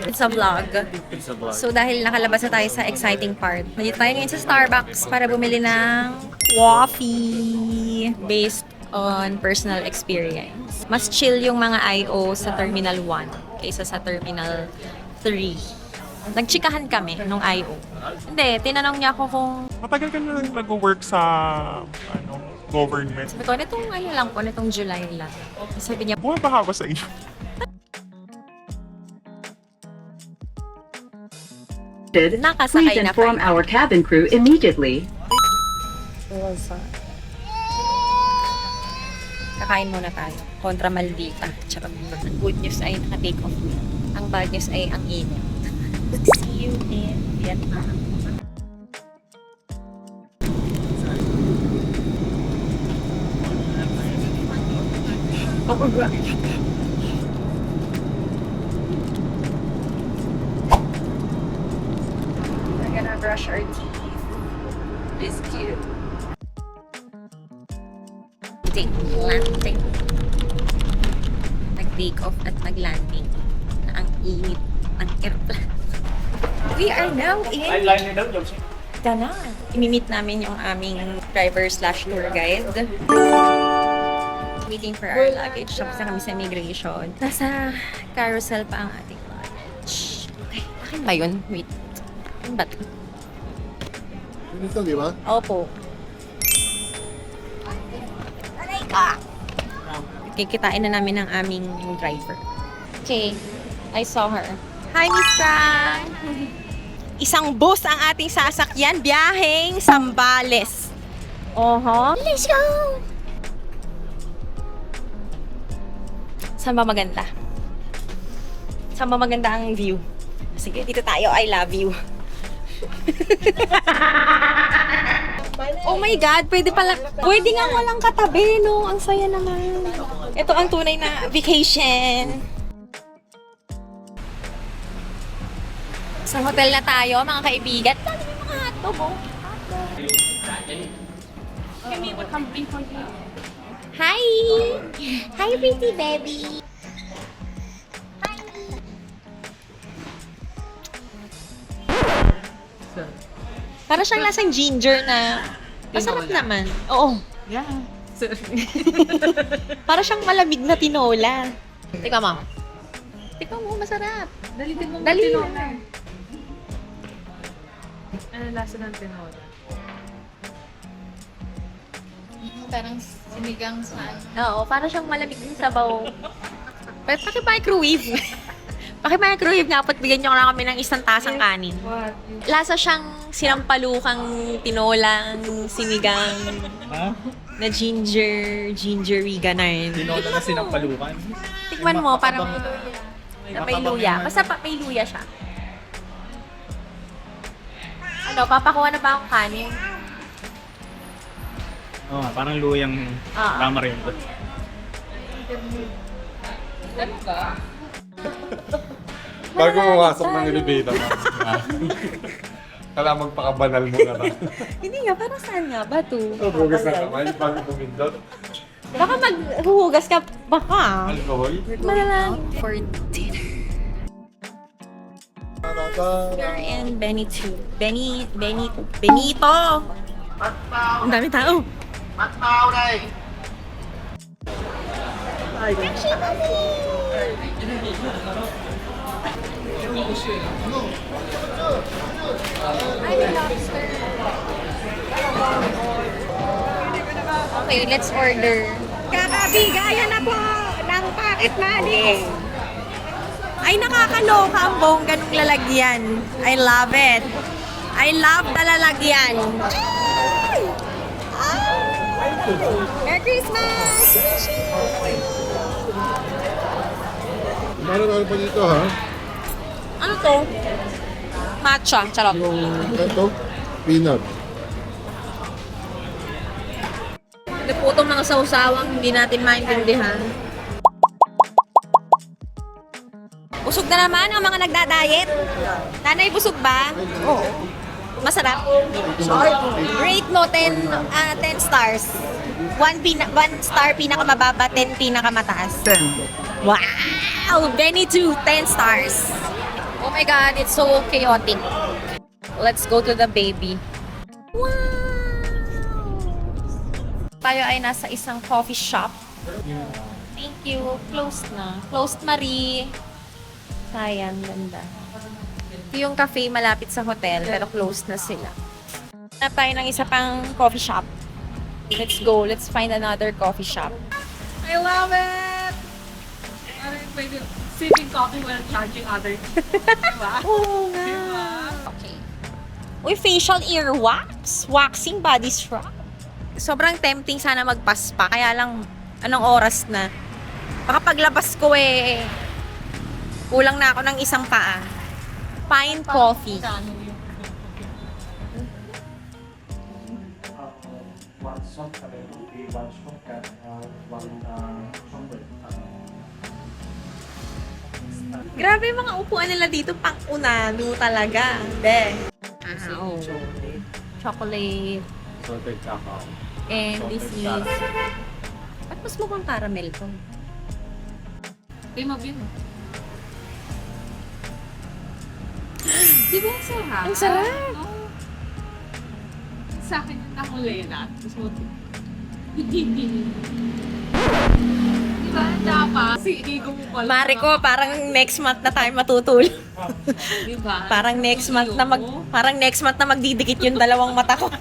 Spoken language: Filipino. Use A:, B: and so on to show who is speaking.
A: It's a vlog. So dahil nakalabas na tayo sa exciting part, nandito tayo ngayon sa Starbucks para bumili ng coffee based on personal experience. Mas chill yung mga IO sa Terminal 1 kaysa sa Terminal 3. Nagchikahan kami nung IO. Hindi, tinanong niya ako kung
B: Matagal ka na lang nag-work sa government.
A: sabi ko, nitong July lang. Sabi niya,
B: Bumabaha ba sa iyo?
A: nakasakay
C: Please
A: na
C: inform
A: kayo.
C: our cabin crew immediately.
A: Kakain muna tayo. Kontra Maldita. Charot. Ang good news ay naka-take off. Ang bad news ay ang init. See you in Vietnam. We're gonna brush our teeth. It's cute. Landing. Nag-take off at nag-landing na ang init ng airplane. We are now in Da Nang. Imi-meet namin yung aming driver/tour guide. Waiting for our luggage. Tapos na kami sa immigration. Nasa carousel pa ang ating luggage. Okay, akin ba yun? Wait. Akin ba ito?
D: Dito, di ba?
A: Opo. Aray ka! Kikitain na namin ang aming driver. Okay, I saw her. Hi, Miss Trang! Isang bus ang ating sasakyan, biyaheng Sambales. Oho. Let's go! Saan ba maganda? Saan ba maganda ang view? Sige, dito tayo. I love you. Oh my God, pwede pala. Pwede nga walang katabi, no? Ang saya naman. Ito ang tunay na vacation. Sa hotel na tayo, mga kaibigan. Dami yung mga hotdog, oh. Hi! Hi, pretty baby! Para siyang lasang ginger na masarap naman. Oo.
E: Yeah.
A: Para siyang malamig na tinola. Tika mo. Tika mo, masarap.
E: Dali din mo
A: Dali
E: tinola.
A: na.
E: Ano lasa ng tinola?
F: Parang sinigang sa ano.
A: Oo, para siyang malamig ng sabaw. Pero paki-microwave. Paki-microwave nga at bigyan niyo na kami ng isang tasang kanin.
E: What?
A: Lasa siyang sinampalukang tinolang sinigang na gingery ganun.
G: Tinola na sinampalukan.
A: Tikman mo, parang may luya. Basta may luya siya. Ano, papakuha na ba akong kanin?
G: Oo, parang luyang tamarin.
D: Bago pumasok ng elevator. Kala magpakabanal mo na ba?
A: Hindi nga, para saan nga ba to?
D: Bugas na kamay bago pumindot.
A: Baka maghuhugas ka, baka.
D: Alcohol.
A: Malalang for dinner. We're in Benito. Benito! Ang dami tao. Ay, may lobster. Okay, let's order. Kakabigayan na po ng pocket money. Ay, nakakaloka ang bongga ng lalagyan. I love it. I love the lalagyan. Ay! Ay! Merry Christmas!
D: Meron pa dito ha?
A: Ano to? Matcha. Charot.
D: Yung ito, peanut.
A: Naputong mga sausawang hindi natin maintindihan. Busog na naman ang mga nagda-diet. Nanay, busog ba? Oo. Masarap? Rate mo 10 stars. 1 star pinakamababa, 10 pinakamataas. 10. Wow! Wow! Benny 2, 10 stars. Oh my God, it's so chaotic. Let's go to the baby. Wow! Tayo ay nasa isang coffee shop. Thank you. Closed na. Closed, Marie. Sayang, ganda. Ito yung cafe malapit sa hotel, pero closed na sila. Hanap tayo ng isa pang coffee shop. Let's go. Let's find another coffee shop.
E: I love it! Parang pwede sipping coffee while charging others. Diba?
A: Oo nga. Okay. Uy, facial earwax. Waxing body scrub. Sobrang tempting sana magpaspa. Kaya lang, anong oras na? Baka paglabas ko kulang na ako ng isang paa. Fine coffee. Grabe yung mga upuan nila dito, pang unano talaga. Be. Oh. Chocolate.
D: Salted cacao.
A: And this is... Ba't mas mukhang caramel to?
E: Di mabin. Di ba ang sarap?
A: Ang sarap!
E: Oo. Sa akin yung nakulena. Tapos mo, hindi. Di ba? Dapat. Si ego mo pala.
A: Mariko, parang next month na tayo matutulog.
E: Di ba?
A: Parang next month na magdidikit yung dalawang mata ko.